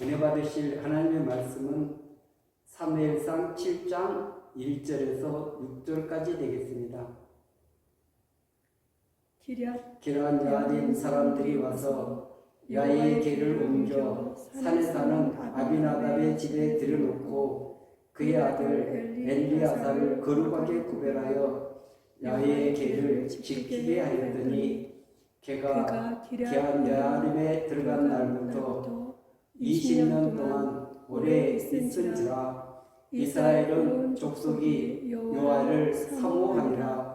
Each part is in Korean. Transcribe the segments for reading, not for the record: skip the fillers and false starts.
은혜 받으실 하나님의 말씀은 사무엘상 7장 1절에서 6절까지 되겠습니다. 기럇 야림 사람들이 와서 야의 궤를 옮겨 산에 사는 아비나답의 집에 들여놓고 그의 아들 엘리야사를 거룩하게 구별하여 야의 궤를 지키게 하였더니 걔가 기럇 야림에 들어간 날부터 20년 동안 오래 있은지라 이스라엘은 족속이 여호와를 사모하니라.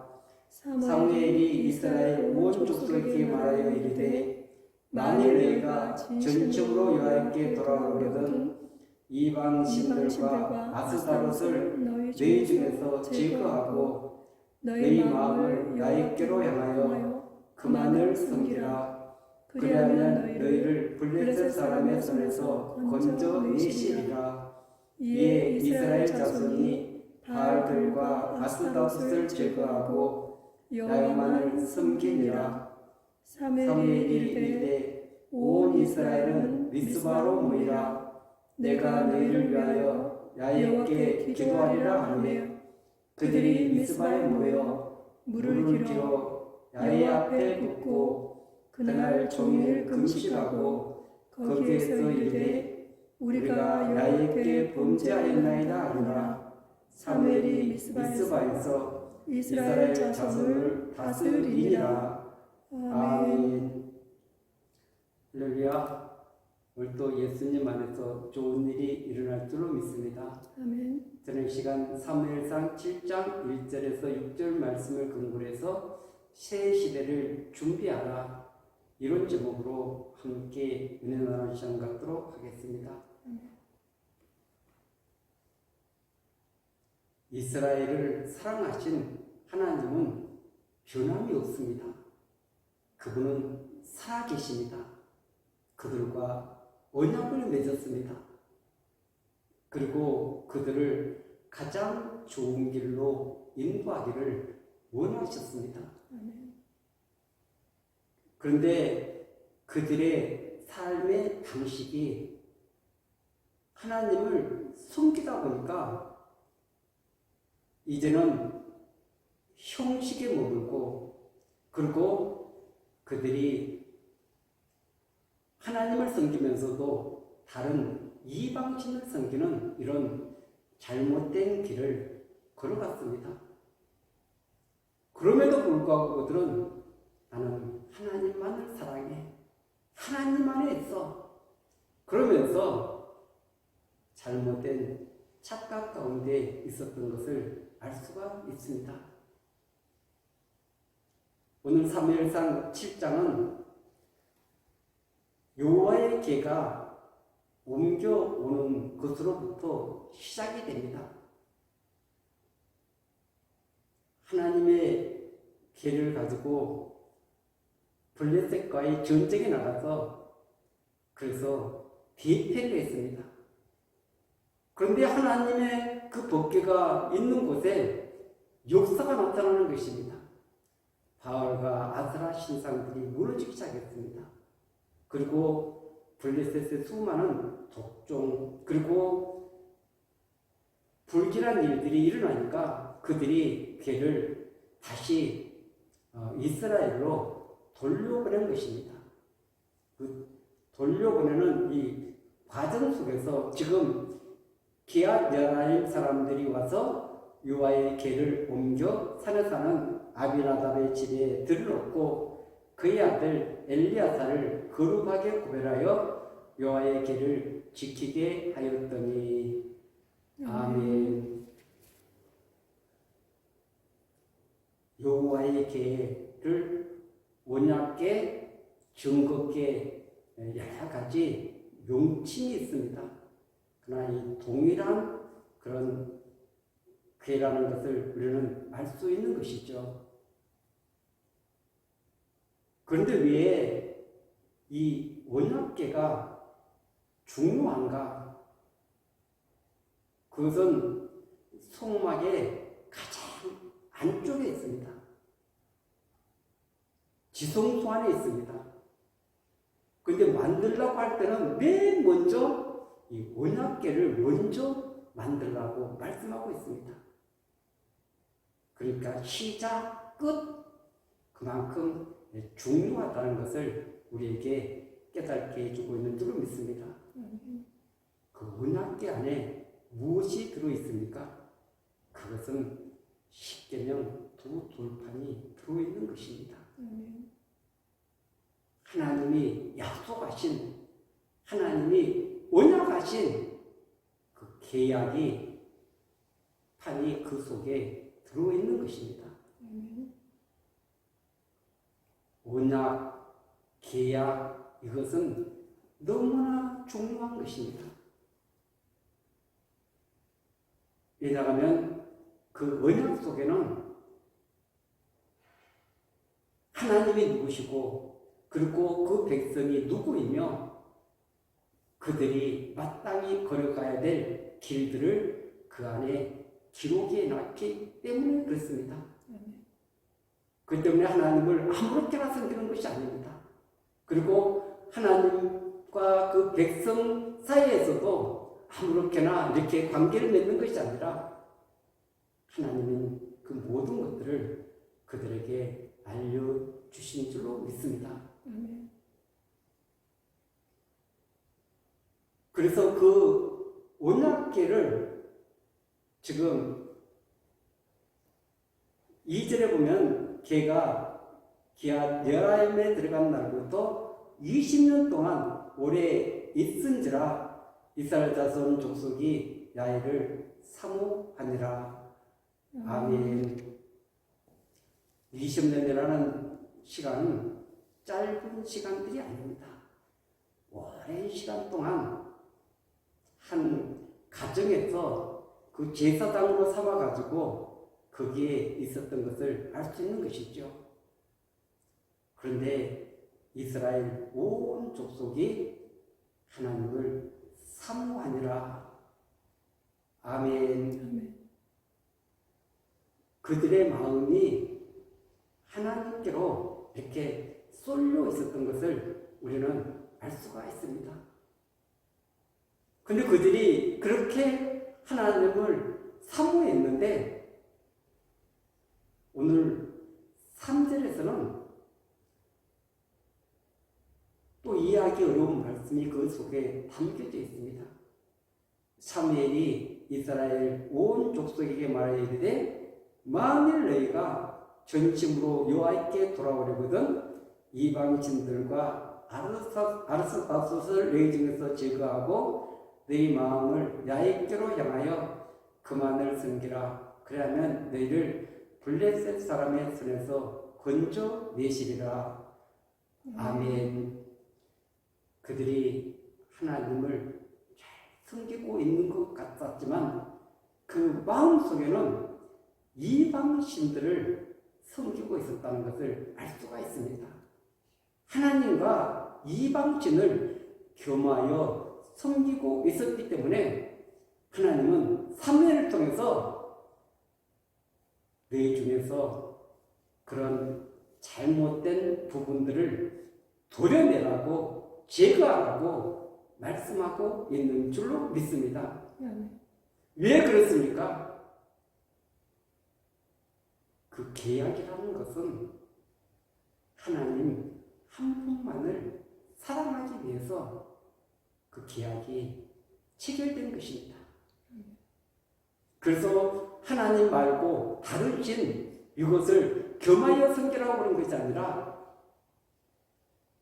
사무엘이 이스라엘 온 족속에게 말하여 이르되 만일 너희가 전적으로 여호와께 돌아오거든 이방 신들과 아스타롯을 너희 중에서 제거하고 너희 마음을 야훼께로 향하여 그만을 섬기라. 그리하면 너희를 블레셋 사람의 손에서 건져내시리라. 이에 이스라엘 자손이 바알들과 아스타롯을 제거하고 여호와만을 섬기니라. 사무엘이 이르되 온 이스라엘은 미스바로 모이라. 내가 너희를 위하여 야훼께 기도하리라 하며 그들이 미스바에 모여 물을 길어 야훼 앞에 붓고 그날 종일 금식하고 거기에서 이르되 우리가 야훼께 범죄하였나이다 하니라. 사무엘이 미스바에서 이스라엘 자손을 다스리니라. 아멘. 할렐루야. 오늘 또 예수님 안에서 좋은 일이 일어날 줄로 믿습니다. 아멘. 저는 이 시간 사무엘상 7장 1절에서 6절 말씀을 근거로 해서 새 시대를 준비하라, 이런 제목으로 함께 은혜 나누는 시간 갖도록 하겠습니다. 이스라엘을 사랑하신 하나님은 변함이 없습니다. 그분은 살아계십니다. 그들과 언약을 맺었습니다. 그리고 그들을 가장 좋은 길로 인도하기를 원하셨습니다. 그런데 그들의 삶의 방식이 하나님을 숨기다 보니까 이제는 형식에 머물고, 그리고 그들이 하나님을 섬기면서도 다른 이방신을 섬기는 이런 잘못된 길을 걸어갔습니다. 그럼에도 불구하고 그들은 나는 하나님만을 사랑해, 하나님 안에 있어, 그러면서 잘못된 착각 가운데 있었던 것을 알 수가 있습니다. 오늘 사무엘상 7장은 여호와의 궤가 옮겨오는 것으로부터 시작이 됩니다. 하나님의 궤를 가지고 블레셋과의 전쟁에 나가서 그래서 대패를 했습니다. 그런데 하나님의 그 법궤가 있는 곳에 역사가 나타나는 것입니다. 바알과 아스라 신상들이 무너지기 시작했습니다. 그리고 블레셋의 수많은 독종, 그리고 불길한 일들이 일어나니까 그들이 궤를 다시 이스라엘로 돌려보낸 것입니다. 그 돌려보내는 이 과정 속에서 지금 기럇 야림 사람들이 와서 여호와의 궤를 옮겨 산에 사는 아비나답의 집에 들여놓고 그의 아들 엘리야사를 거룩하게 구별하여 여호와의 궤를 지키게 하였더니. 아멘. 여호와의 궤를 언약궤, 증거궤 여러 가지 명칭이 있습니다. 그러나 이 동일한 그런 궤라는 것을 우리는 알 수 있는 것이죠. 그런데 왜 이 언약궤가 중요한가? 그것은 성막의 가장 안쪽에 있습니다. 지성소 안에 있습니다. 그런데 만들려고 할 때는 맨 먼저 이 언약궤를 먼저 만들라고 말씀하고 있습니다. 그러니까 시작, 끝 그만큼 중요하다는 것을 우리에게 깨닫게 해주고 있는 줄로 믿습니다. 그 언약궤 안에 무엇이 들어있습니까? 그것은 십계명 두 돌판이 들어있는 것입니다. 하나님이 약속하신, 하나님이 언약하신 그 계약이 판이 그 속에 들어있는 것입니다. 언약, 계약 이것은 너무나 중요한 것입니다. 왜냐하면 그 언약 속에는 하나님이 누구시고 그리고 그 백성이 누구이며 그들이 마땅히 걸어가야 될 길들을 그 안에 기록해 놨기 때문에 그렇습니다. 그 때문에 하나님을 아무렇게나 섬기는 것이 아닙니다. 그리고 하나님과 그 백성 사이에서도 아무렇게나 이렇게 관계를 맺는 것이 아니라 하나님은 그 모든 것들을 그들에게 알려주신 줄로 믿습니다. 그래서 그 언약궤를 지금 2절에 보면 걔가 여라임에 들어간 날부터 20년 동안 오래 있은지라 이스라엘 자손 족속이 야훼를 사모하니라. 아멘. 20년이라는 시간은 짧은 시간들이 아닙니다. 오랜 시간 동안 한 가정에서 그 제사장으로 삼아가지고 거기에 있었던 것을 알 수 있는 것이죠. 그런데 이스라엘 온 족속이 하나님을 사모하니라. 아멘. 그들의 마음이 하나님께로 이렇게 쏠려 있었던 것을 우리는 알 수가 있습니다. 근데 그들이 그렇게 하나님을 사모했는데 오늘 3절에서는 또 이해하기 어려운 말씀이 그 속에 담겨져 있습니다. 사무엘이 이스라엘 온 족속에게 말하이르되 만일 너희가 전심으로 여호와께 돌아오려거든 이방신들과 아르사다솥을 너희 중에서 제거하고 너희 마음을 야훼께로 향하여 그만을 섬기라. 그러면 너희를 블레셋 사람의 손에서 건져내시리라. 아멘. 그들이 하나님을 잘 섬기고 있는 것 같았지만 그 마음속에는 이방신들을 섬기고 있었다는 것을 알 수가 있습니다. 하나님과 이방신을 겸하여 섬기고 있었기 때문에 하나님은 사무엘을 통해서 너희 중에서 그런 잘못된 부분들을 도려내라고 제거하라고 말씀하고 있는 줄로 믿습니다. 왜 그렇습니까? 그 계약이라는 것은 하나님 한 분만을 사랑하기 위해서 그 계약이 체결된 것입니다. 그래서 하나님 말고 다른 신 이것을 겸하여 섬기라고 그런 것이 아니라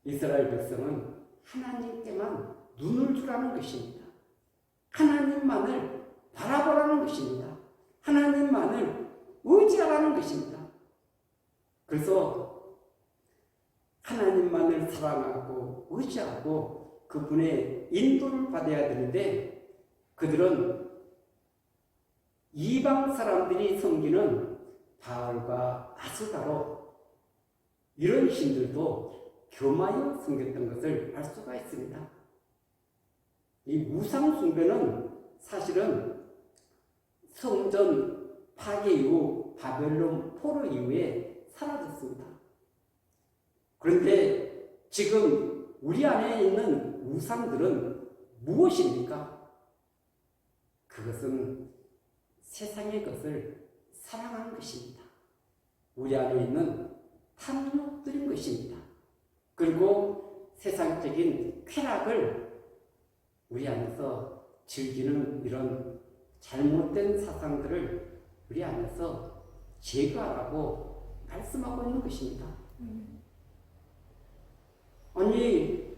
이스라엘 백성은 하나님께만 눈을 주라는 것입니다. 하나님만을 바라보라는 것입니다. 하나님만을 의지하라는 것입니다. 그래서 하나님만을 사랑하고 의지하고 그분의 인도를 받아야 되는데 그들은 이방 사람들이 섬기는 바알과 아스다로 이런 신들도 겸하여 섬겼던 것을 알 수가 있습니다. 이 우상 숭배는 사실은 성전 파괴 이후 바벨론 포로 이후에 사라졌습니다. 그런데 지금 우리 안에 있는 우상들은 무엇입니까? 그것은 세상의 것을 사랑하는 것입니다. 우리 안에 있는 탐욕들인 것입니다. 그리고 세상적인 쾌락을 우리 안에서 즐기는 이런 잘못된 사상들을 우리 안에서 제거하라고 말씀하고 있는 것입니다. 아니,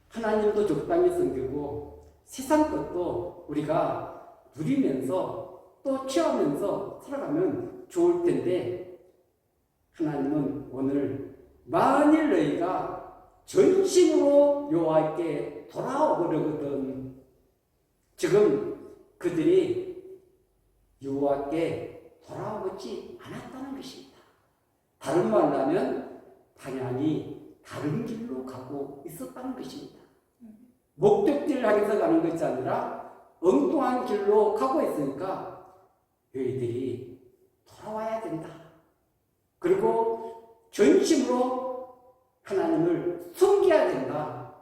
하나님도 적당히 섬기고 세상 것도 우리가 누리면서 또 취하면서 살아가면 좋을 텐데, 하나님은 오늘 만일 너희가 전심으로 여호와께 돌아오려거든, 지금 그들이 여호와께 돌아오지 않았다는 것입니다. 다른 말로 하면 방향이 다른 길로 가고 있었다는 것입니다. 목적지를 향해서 가는 것이 아니라 엉뚱한 길로 가고 있으니까 너희들이 돌아와야 된다. 그리고 전심으로 하나님을 섬겨야 된다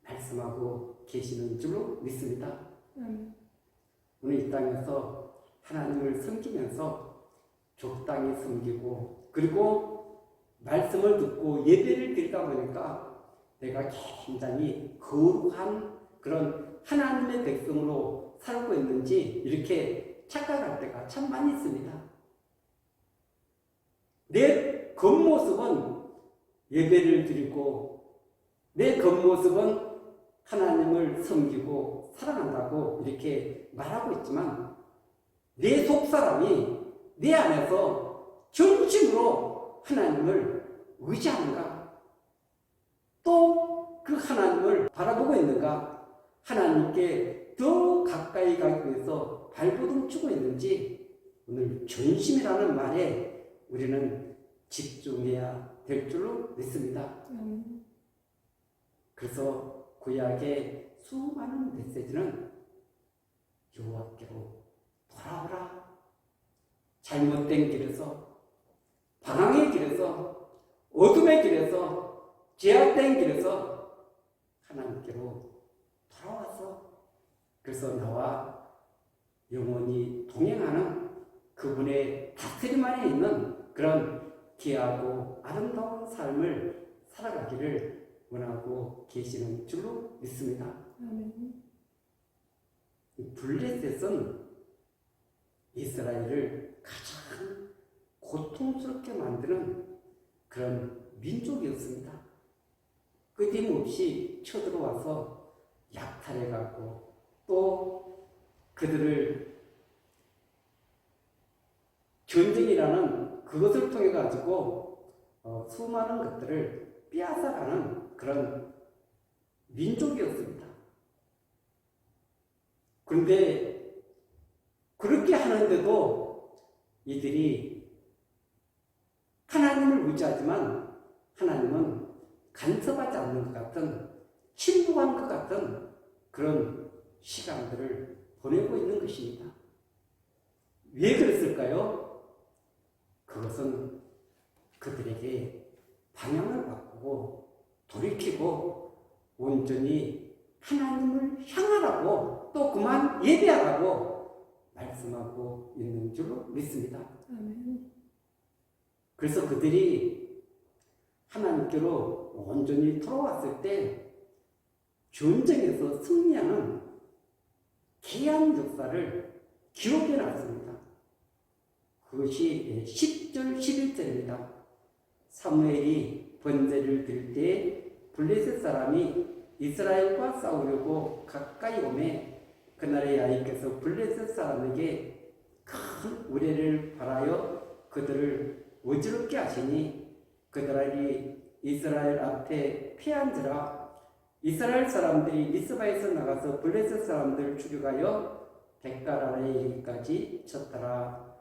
말씀하고 계시는 줄로 믿습니다. 오늘 이 땅에서 하나님을 섬기면서 적당히 섬기고, 그리고 말씀을 듣고 예배를 드리다 보니까 내가 굉장히 거룩한 그런 하나님의 백성으로 살고 있는지 이렇게 착각할 때가 참 많이 있습니다. 내 겉모습은 예배를 드리고 내 겉모습은 하나님을 섬기고 사랑한다고 이렇게 말하고 있지만, 내 속사람이 내 안에서 전심으로 하나님을 의지하는가, 또 그 하나님을 바라보고 있는가, 하나님께 더 가까이 가기 위해서 발버둥 치고 있는지, 오늘 전심이라는 말에 우리는 집중해야 될 줄로 믿습니다. 그래서 구약의 수많은 메시지는 여호와께로 돌아오라, 잘못된 길에서, 방황의 길에서, 어둠의 길에서, 제약된 길에서 하나님께로 돌아와서, 그래서 나와 영원히 동행하는 그분의 다스림 안에 있는 그런 귀하고 아름다운 삶을 살아가기를 원하고 계시는 줄로 믿습니다. 블레셋은 이스라엘을 가장 고통스럽게 만드는 그런 민족이었습니다. 끊임없이 쳐들어와서 약탈해가고, 또 그들을 전쟁이라는 그것을 통해 가지고 수많은 것들을 빼앗아가는 그런 민족이었습니다. 그런데 그렇게 하는데도 이들이 하나님을 의지하지만 하나님은 간섭하지 않는 것 같은, 침묵한 것 같은 그런 시간들을 보내고 있는 것입니다. 왜 그랬을까요? 그것은 그들에게 방향을 바꾸고 돌이키고 온전히 하나님을 향하라고, 또 그만 예배하라고 말씀하고 있는 줄로 믿습니다. 그래서 그들이 하나님께로 온전히 돌아왔을 때 전쟁에서 승리하는 귀한 역사를 기록해 놨습니다. 그것이 10절 11절입니다. 사무엘이 번제를 드릴 때 블레셋 사람이 이스라엘과 싸우려고 가까이 오매, 그날에 야훼께서 블레셋 사람에게 큰 우레를 발하여 그들을 어지럽게 하시니, 그들이 이스라엘 앞에 피한지라. 이스라엘 사람들이 미스바에서 나가서 블레셋 사람들을 추격하여 백갈 아래에 이르기까지 쳤더라.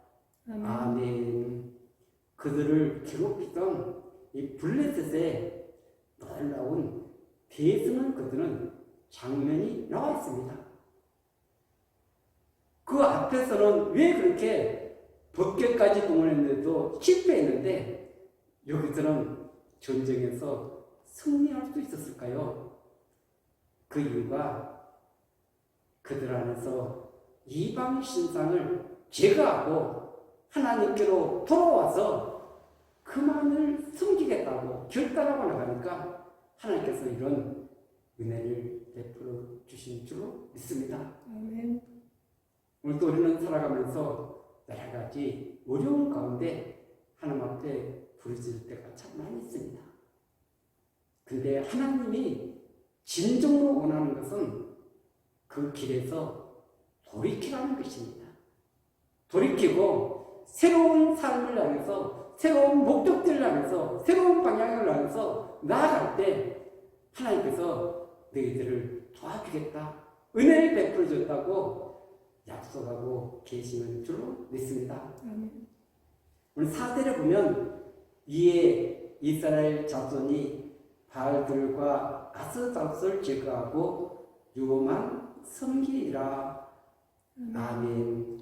아멘. 그들을 괴롭히던 이 블레셋의 놀라운 대승을 거두는 장면이 나와 있습니다. 그 앞에서는 왜 그렇게 법궤까지 동원했는데도 실패했는데 여기서는 전쟁에서 승리할 수 있었을까요? 그 이유가 그들 안에서 이방 신상을 제거하고 하나님께로 돌아와서 그만을 섬기겠다고 결단하고 나가니까 하나님께서 이런 은혜를 베풀어 주신 줄로 믿습니다. 아멘. 오늘도 우리는 살아가면서 여러 가지 어려운 가운데 하나님 앞에 부르짖을 때가 참 많이 있습니다. 근데 하나님이 진정으로 원하는 것은 그 길에서 돌이키라는 것입니다. 돌이키고 새로운 삶을 향해서 새로운 목적들을 향해서 새로운 방향을 향해서 나아갈 때 하나님께서 너희들을 도와주겠다, 은혜를 베풀어 줬다고 약속하고 계시는 줄로 믿습니다. 아멘. 오늘 4대를 보면 이에 이스라엘 자손이 바알들과 아스타롯을 제거하고 유업만 섬기리라. 아멘.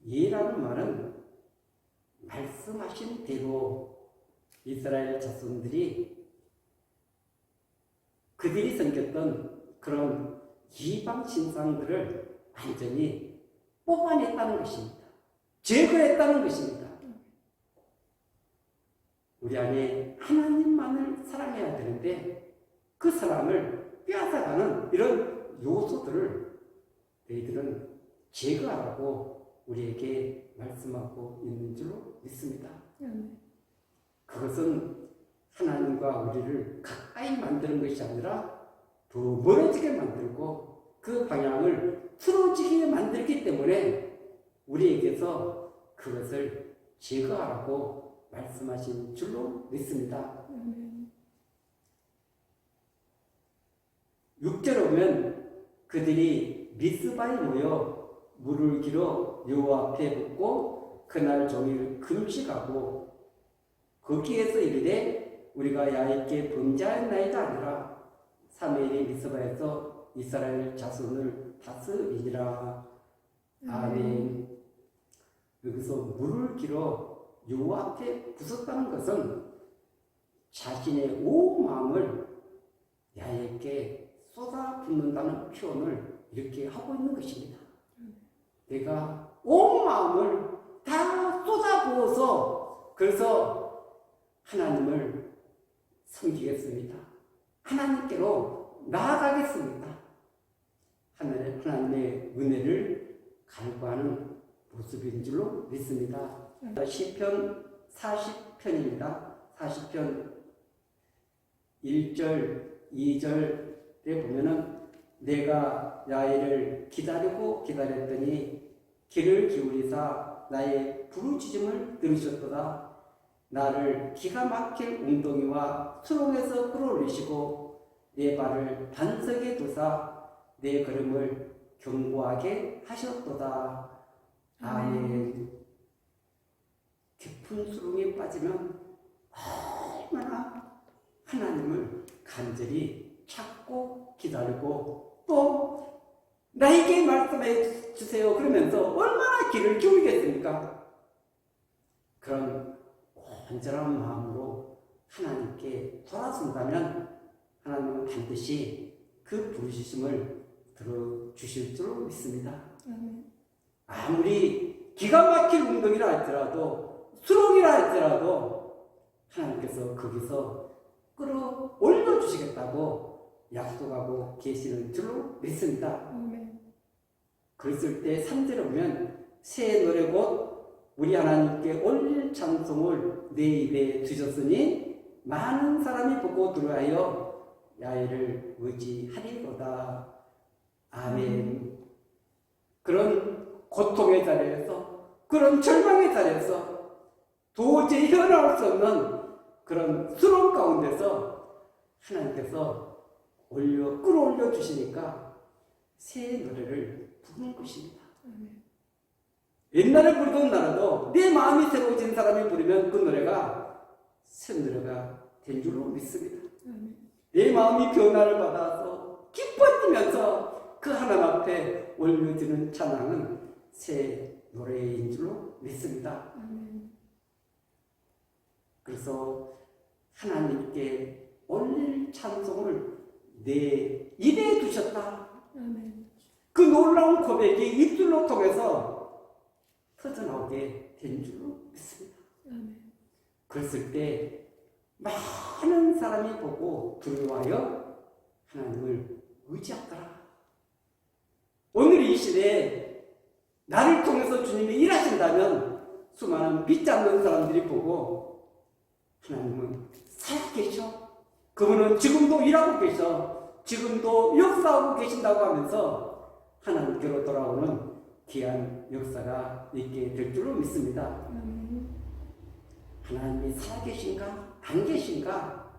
예라는 말은 말씀하신 대로 이스라엘 자손들이 그들이 섬겼던 그런 이방 신상들을 완전히 뽑아냈다는 것입니다. 제거했다는 것입니다. 우리 안에 하나님만을 사랑해야 되는데 그 사람을 빼앗아가는 이런 요소들을 너희들은 제거하라고 우리에게 말씀하고 있는 줄로 믿습니다. 그것은 하나님과 우리를 가까이 만드는 것이 아니라 더 멀어지게 만들고 그 방향을 틀어지게 만들기 때문에 우리에게서 그것을 제거하라고 말씀하신 줄로 믿습니다. 6절에 오면 그들이 미스바에 모여 물을 길어 여호와 앞에 붓고 그날 종일 금식하고 거기에서 이르되 우리가 야훼께 범죄하였나이다 아니라 사무엘이 미스바에서 이스라엘 자손을 다스리니라. 아멘. 여기서 물을 길어 여호와 앞에 부었다는 것은 자신의 온 마음을 야훼께 쏟아붓는다는 표현을 이렇게 하고 있는 것입니다. 내가 온 마음을 다 쏟아부어서 그래서 하나님을 섬기겠습니다. 하나님께로 나아가겠습니다. 하나님의 은혜를 갈구하는 모습인 줄로 믿습니다. 시편 40편입니다. 40편 1절, 2절에 보면은 내가 야훼를 기다리고 기다렸더니 귀를 기울이사 나의 부르짖음을 들으셨도다. 나를 기가 막힐 웅덩이와 수렁에서 끌어올리시고 내 발을 반석에 두사 내 걸음을 견고하게 하셨도다. 아멘. 깊은 수렁에 빠지면 얼마나 하나님을 간절히 찾고 기다리고 또 나에게 말씀해 주세요 그러면서 얼마나 귀를 기울이겠습니까? 그런 온전한 마음으로 하나님께 돌아선다면 하나님은 반드시 그 부르심을 들어주실 줄 믿습니다. 아무리 기가 막힐 웅덩이라 할지라도 수렁이라 할지라도 하나님께서 거기서 끌어올려 주시겠다고 약속하고 계시는 줄로 믿습니다. 그랬을 때 3절에 보면 새 노래 곧 우리 하나님께 올릴 찬송을 내 입에 두셨으니 많은 사람이 보고 들어하여 야훼를 의지하리로다. 아멘. 그런 고통의 자리에서 그런 절망의 자리에서 도저히 헤어나올 수 없는 그런 수렁 가운데서 하나님께서 끌어올려 주시니까 새 노래를 부르는 것입니다. 옛날에 부르던 나라도 내 마음이 새로워진 사람이 부르면 그 노래가 새 노래가 된 줄로 믿습니다. 내 마음이 변화를 받아서 기뻐지면서 그 하나님 앞에 올려지는 찬양은 새 노래인 줄로 믿습니다. 그래서 하나님께 올릴 찬송을 내 입에 두셨다. 그 놀라운 고백이 입술로 통해서 터져나오게 된 줄로 믿습니다. 그랬을 때 많은 사람이 보고 두려워하여 하나님을 의지하더라. 오늘 이 시대에 나를 통해서 주님이 일하신다면 수많은 믿지 않는 사람들이 보고 하나님은 살아계셔. 그분은 지금도 일하고 계셔. 지금도 역사하고 계신다고 하면서 하나님께로 돌아오는 귀한 역사가 있게 될 줄로 믿습니다. 하나님이 살아계신가 안 계신가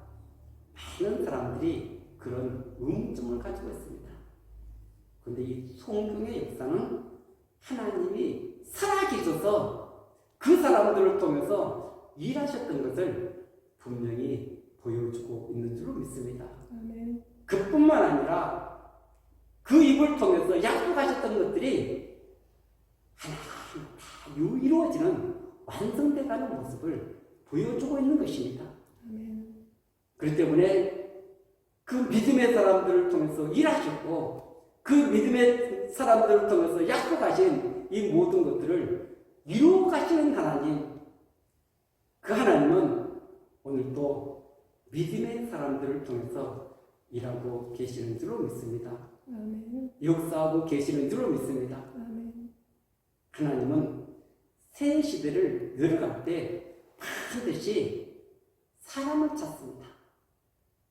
많은 사람들이 그런 의문점을 가지고 있습니다. 그런데 이 성경의 역사는 하나님이 살아계셔서 그 사람들을 통해서 일하셨던 것을 분명히 보여주고 있는 줄로 믿습니다. 아멘. 그뿐만 아니라 그 입을 통해서 약속하셨던 것들이 하나하나 다 이루어지는 완성돼가는 모습을 보여주고 있는 것입니다. 아멘. 그렇기 때문에 그 믿음의 사람들을 통해서 일하셨고 그 믿음의 사람들을 통해서 약속하신 이 모든 것들을 이루어 가시는 하나님, 그 하나님은 오늘도 믿음의 사람들을 통해서 일하고 계시는 줄로 믿습니다. 아멘. 역사하고 계시는 줄로 믿습니다. 아멘. 하나님은 새 시대를 열어갈 때 반드시 사람을 찾습니다.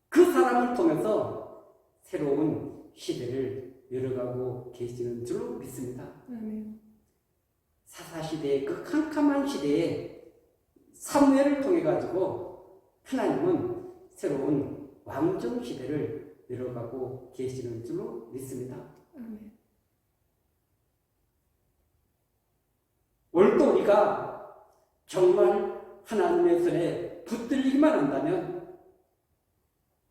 그 사람을 통해서 새로운 시대를 열어가고 계시는 줄로 믿습니다. 아멘. 사사시대의 그 캄캄한 시대에 사무엘을 통해 가지고 하나님은 새로운 왕정 시대를 열어가고 계시는 줄로 믿습니다. 아멘. 오늘도 우리가 정말 하나님의 손에 붙들리기만 한다면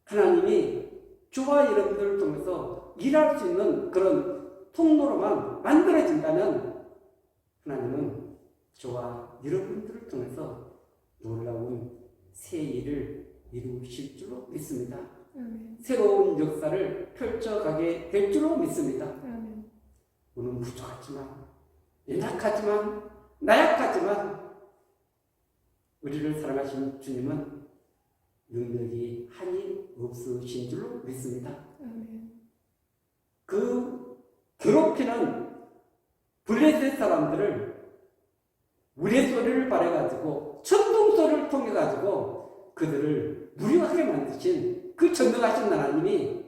하나님이 저와 여러분들을 통해서 일할 수 있는 그런 통로로만 만들어진다면 하나님은 저와 여러분들을 통해서 놀라운 새 일을 이루실 줄로 믿습니다. 아멘. 새로운 역사를 펼쳐가게 될 줄로 믿습니다. 아멘. 우리는 부족하지만, 연약하지만, 나약하지만 우리를 사랑하신 주님은 능력이 한이 없으신 줄로 믿습니다. 아멘. 그 괴롭히는 블레셋 사람들을 우레소리를 발해가지고 천둥소리를 통해가지고 그들을 무료하게 만드신 그 전능하신 하나님이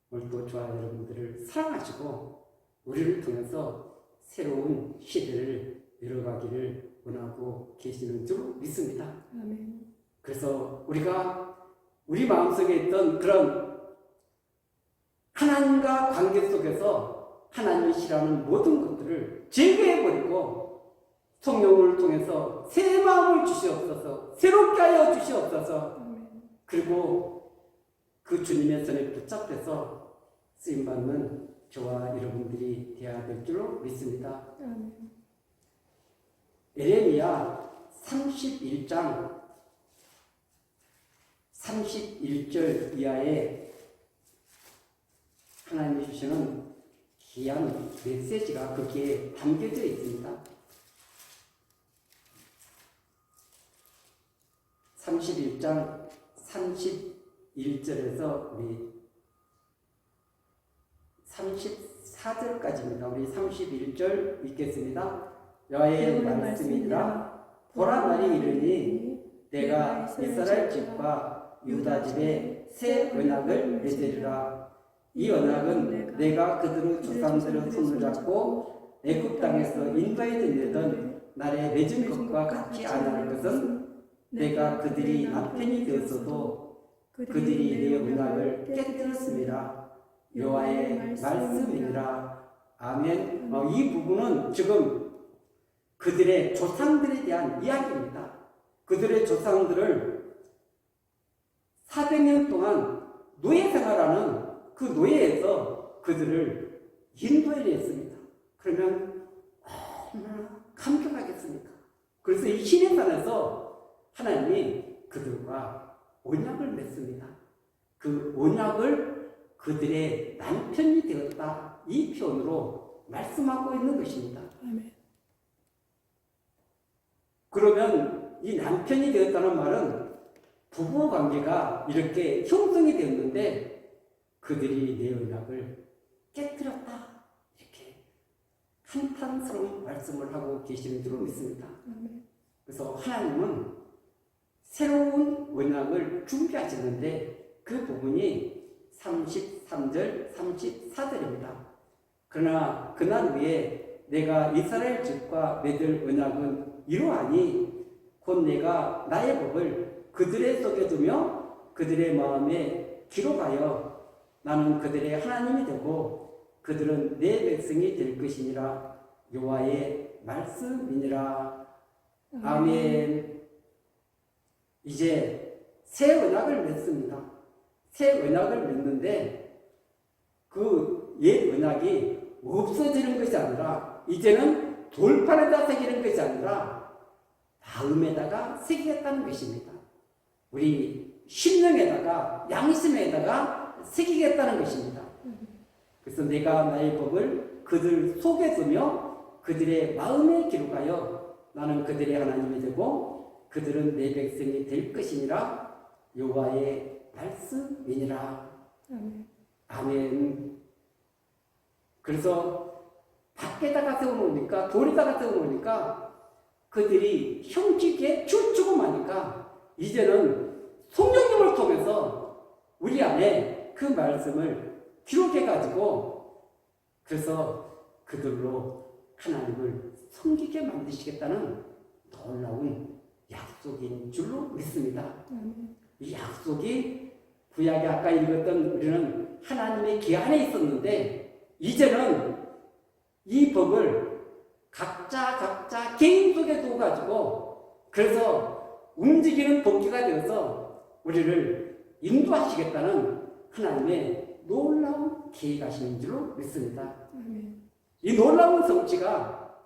오늘도 저와 여러분들을 사랑하시고 우리를 통해서 새로운 시대를 열어가기를 원하고 계시는 줄 믿습니다. 아멘. 그래서 우리가 우리 마음속에 있던 그런 하나님과 관계 속에서 하나님이 싫어하는 모든 것들을 제거해버리고 성령을 통해서 새 마음을 주시옵소서, 새롭게 하여 주시옵소서. 아멘. 그리고 그 주님의 손에 붙잡혀서 쓰임받는 저와 여러분들이 되어야 될 줄로 믿습니다. 아멘. 에레미야 31장 31절 이하에 하나님이 주시는 귀한 메시지가 거기에 담겨져 있습니다. 31장 31절에서 우리 34절까지입니다. 우리 31절 읽겠습니다. 여호와의 말씀이니라. 보라 날이 이르니 내가 이스라엘 집과 유다 집에 새 언약을 맺으리라. 이 언약은 내가 그들의 조상들의 손을 잡고 애굽 땅에서 인도에 들려던 날에 맺은 것과 같이 아니할 것은 내가 그들이 남편이 되었어도 그들이 내 언약을 깨뜨렸습니다. 여호와의 말씀이니라. 아멘. 이 부분은 지금 그들의 조상들에 대한 이야기입니다. 그들의 조상들을 400년 동안 노예 생활하는 그 노예에서 그들을 인도해 냈습니다. 그러면 얼마나 감격하겠습니까? 그래서 이 시내산에서 하나님이 그들과 언약을 맺습니다. 그 언약을 그들의 남편이 되었다, 이 표현으로 말씀하고 있는 것입니다. 아멘. 그러면 이 남편이 되었다는 말은 부부 관계가 이렇게 형성이 되었는데 그들이 내 언약을 깨뜨렸다. 이렇게 한탄스러운 말씀을 하고 계시는 줄로 믿습니다. 아멘. 그래서 하나님은 새로운 언약을 준비하시는데 그 부분이 33절, 34절입니다. 그러나 그날 후에 내가 이스라엘 집과 맺을 언약은 이러하니 곧 내가 나의 법을 그들의 속에 두며 그들의 마음에 기록하여 나는 그들의 하나님이 되고 그들은 내 백성이 될 것이니라. 여호와의 말씀이니라. 아멘. 이제 새 언약을 맺습니다. 새 언약을 맺는데 그 옛 언약이 없어지는 것이 아니라 이제는 돌판에다 새기는 것이 아니라 마음에다가 새기겠다는 것입니다. 우리 심령에다가 양심에다가 새기겠다는 것입니다. 그래서 내가 나의 법을 그들 속에 두며 그들의 마음에 기록하여 나는 그들의 하나님이 되고 그들은 내 백성이 될 것이니라. 여호와의 말씀이니라. 아멘. 아멘. 그래서 밖에다가 세워놓으니까 돌에다가 세워놓으니까 그들이 형식에 춤추고 마니까 이제는 성령님을 통해서 우리 안에 그 말씀을 기록해가지고 그래서 그들로 하나님을 섬기게 만드시겠다는 놀라운 약속인 줄로 믿습니다. 아멘. 이 약속이 구약에 아까 읽었던 우리는 하나님의 기한에 있었는데 이제는 이 법을 각자 개인 속에 두어가지고 그래서 움직이는 도끼가 되어서 우리를 인도하시겠다는 하나님의 놀라운 계획하시는 줄로 믿습니다. 아멘. 이 놀라운 성취가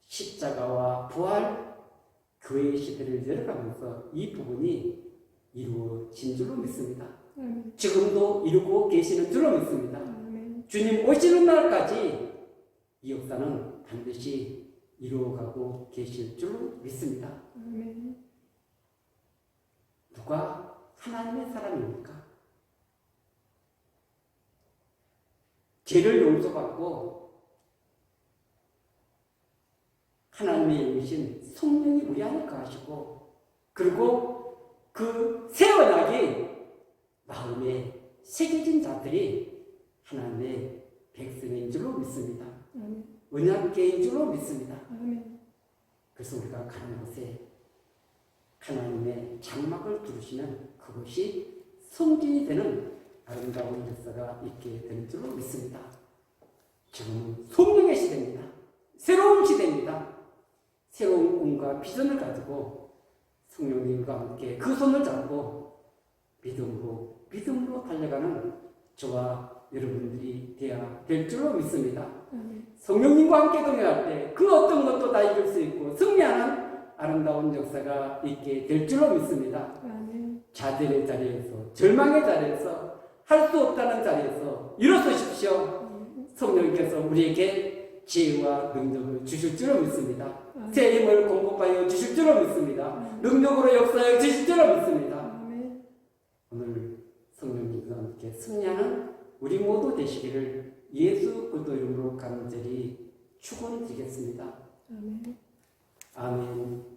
십자가와 부활 교회의 시대를 열어가면서 이 부분이 이루어진 줄로 믿습니다. 아멘. 지금도 이루고 계시는 줄로 믿습니다. 아멘. 주님 오시는 날까지 이 역사는 반드시 이루어가고 계실 줄로 믿습니다. 아멘. 누가 하나님의 사람입니까? 죄를 용서받고 하나님의 이르신 성령이 우리 안에 거하시고 그리고 그 새 언약이 마음에 새겨진 자들이 하나님의 백성인 줄로 믿습니다. 아멘. 언약계인 줄로 믿습니다. 아멘. 그래서 우리가 가는 곳에 하나님의 장막을 두르시면 그것이 성전이 되는 아름다운 역사가 있게 되는 줄로 믿습니다. 지금은 성령의 시대입니다. 새로운 시대입니다. 새로운 꿈과 비전을 가지고 성령님과 함께 그 손을 잡고 믿음으로 달려가는 저와 여러분들이 되어야 될 줄로 믿습니다. 아멘. 성령님과 함께 동행할 때 그 어떤 것도 다 이길 수 있고 승리하는 아름다운 역사가 있게 될 줄로 믿습니다. 아멘. 자들의 자리에서 절망의 자리에서 할 수 없다는 자리에서 일어서십시오. 성령께서 우리에게 지혜와 능력을 주실 줄로 믿습니다. 새 힘을 공급하여 주실 줄로 믿습니다. 능력으로 역사하여 주실 줄로 믿습니다. 아멘. 오늘 성령님과 함께 승리하는 우리 모두 되시기를 예수 그리스도 이름으로 간절히 축원드리겠습니다. 아멘. 아멘.